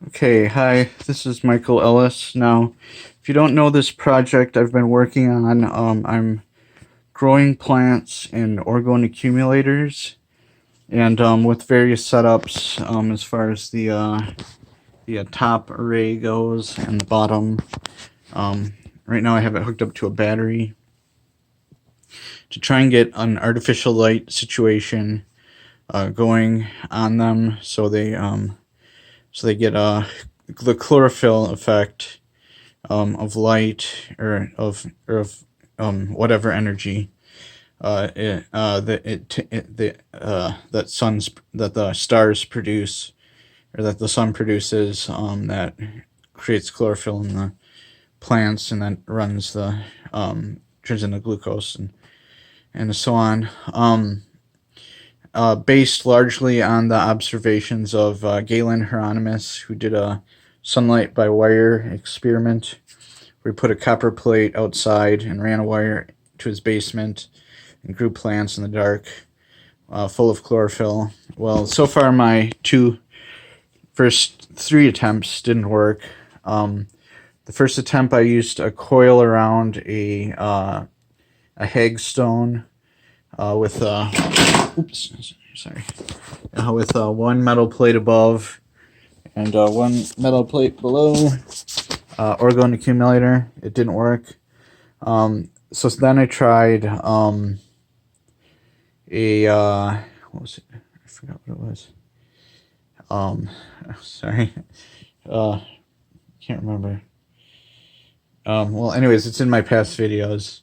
Okay, hi, this is Michael Ellis. Now, if you don't know this project I've been working on, I'm growing plants in orgone accumulators and with various setups as far as the top array goes and the bottom. Right now I have it hooked up to a battery to try and get an artificial light situation going on them so they get the chlorophyll effect of light or of whatever energy that the stars produce or that the sun produces, that creates chlorophyll in the plants and then turns into glucose and so on. Based largely on the observations of Galen Hieronymus, who did a sunlight by wire experiment. We put a copper plate outside and ran a wire to his basement and grew plants in the dark, full of chlorophyll. Well, so far my first three attempts didn't work. The first attempt I used a coil around a hagstone with with one metal plate above and one metal plate below. Orgone accumulator. It didn't work. So then I tried what was it? I forgot what it was. Sorry. Can't remember. Well, anyways, it's in my past videos.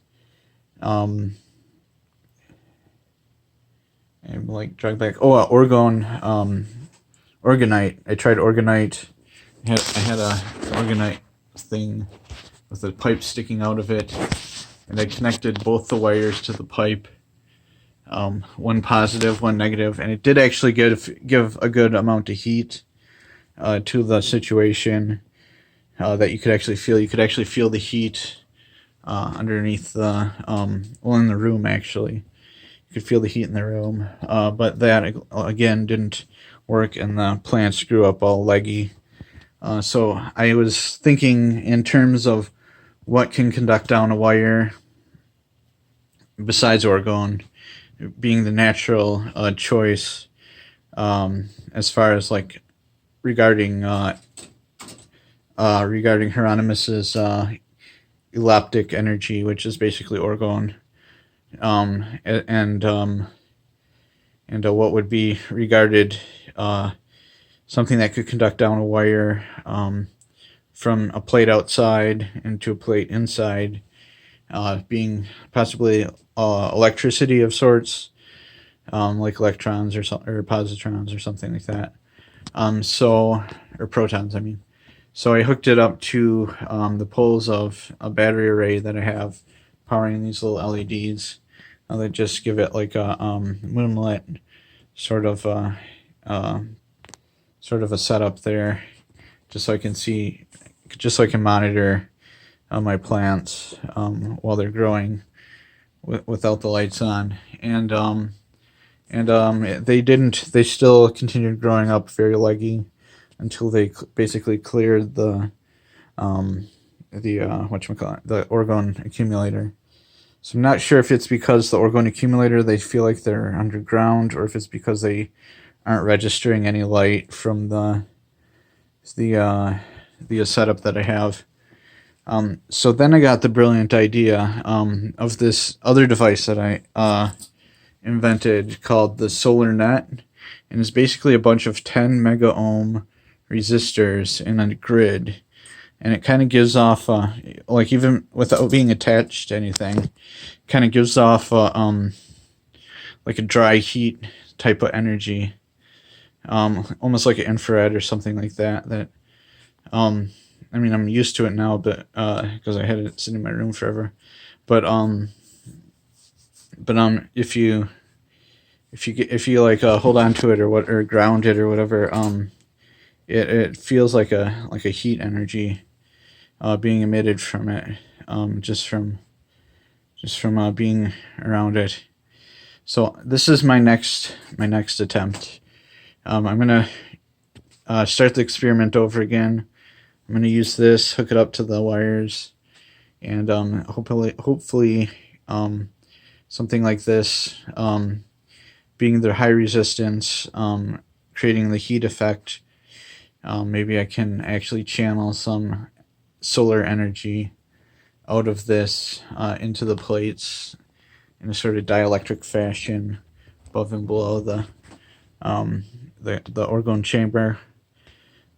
I'm like dragged back. Oh, orgonite. I tried orgonite. I had a orgonite thing with a pipe sticking out of it, and I connected both the wires to the pipe, one positive, one negative, and it did actually give a good amount of heat to the situation that you could actually feel. You could actually feel the heat underneath in the room actually. You could feel the heat in the room, but that again didn't work, and the plants grew up all leggy. So I was thinking in terms of what can conduct down a wire besides orgone being the natural choice, as far as like regarding Hieronymus's elaptic energy, which is basically orgone, and what would be regarded something that could conduct down a wire from a plate outside into a plate inside, being possibly electricity of sorts, like electrons or positrons or something like that. Or protons, I mean. So I hooked it up to the poles of a battery array that I have powering these little LEDs. That just give it like a moonlit sort of a setup there, just so I can monitor my plants while they're growing without the lights on. They still continued growing up very leggy until they basically cleared the orgone accumulator. So I'm not sure if it's because the orgone accumulator they feel like they're underground, or if it's because they aren't registering any light from the setup that I have. So then I got the brilliant idea of this other device that I invented called the solar net, and it's basically a bunch of 10 mega ohm resistors in a grid, and it kind of gives off like, even without being attached to anything, kind of gives off like a dry heat type of energy, almost like an infrared or something like that. I mean, I'm used to it now, but because I had it sitting in my room forever. But if you like hold on to it or ground it or whatever, it feels like a heat energy being emitted from it, just from being around it. So this is my next attempt. I'm gonna start the experiment over again. I'm going to use this, hook it up to the wires, and hopefully something like this, being their high resistance, creating the heat effect, maybe I can actually channel some solar energy out of this into the plates in a sort of dielectric fashion above and below the orgone chamber,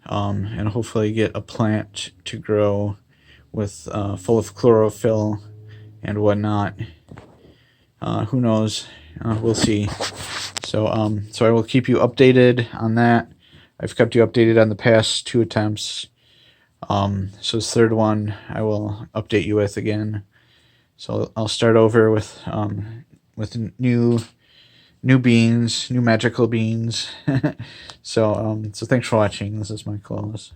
and hopefully get a plant to grow with full of chlorophyll and whatnot. Who knows? We'll see. So I will keep you updated on that. I've kept you updated on the past 2 attempts. So this third one I will update you with again. So I'll start over with new beans, new magical beans. So thanks for watching. This is my close.